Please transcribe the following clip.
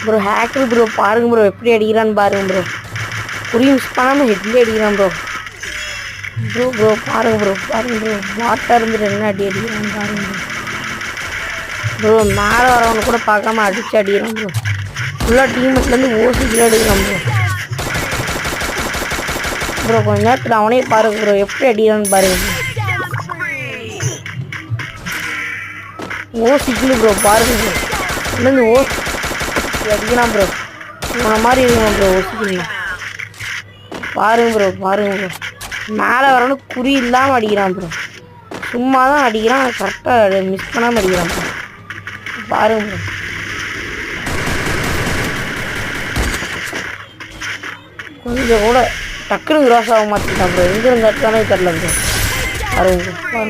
Bro hacker bro பாருங்க bro எப்படி அடிக்கிறான்னு பாருங்க ப்ரோ. குறி மிஸ் பண்ணாமல் ஹெட்லேயே அடிக்கிறான் ப்ரோ. ப்ரோ பாருங்க ப்ரோ வாட்டாக இருந்துட்டு என்ன அடிக்கிறான்னு பாருங்க ப்ரோ. மேலே வரவனை கூட பார்க்காம அடிச்சு அடிக்கிறான் ப்ரோ. ஃபுல்லாக டீமெட்லேருந்து ஓசிக்கில் எடுக்கிறான் ப்ரோ. கொஞ்ச நேரத்தில் அவனே பாருங்க ப்ரோ எப்படி அடிக்கிறான்னு பாருங்க ப்ரோ. ஓசிக்கில் ப்ரோ பாருங்க ப்ரோ. இதுலேருந்து ஓசி அடிக்கிறான் ப்ரோ. இவனை மாதிரி இருக்கணும் ப்ரோ ஓசிக்கணும். பாருங்க ப்ரோ மேலே வரவனு குறி இல்லாமல் அடிக்கிறான் ப்ரோ. சும்மா தான் அடிக்கிறான், கரெக்டாக மிஸ் பண்ணாமல் அடிக்கிறான் ப்ரோ. பாருங்க ப்ரோ. கொஞ்சம் கூட டக்குனு கிராஸ் ஆக மாட்டேங்கிறான் ப்ரோ. எங்கே இருந்தாலும் தெரில ப்ரோ. பாருங்க ப்ரோ.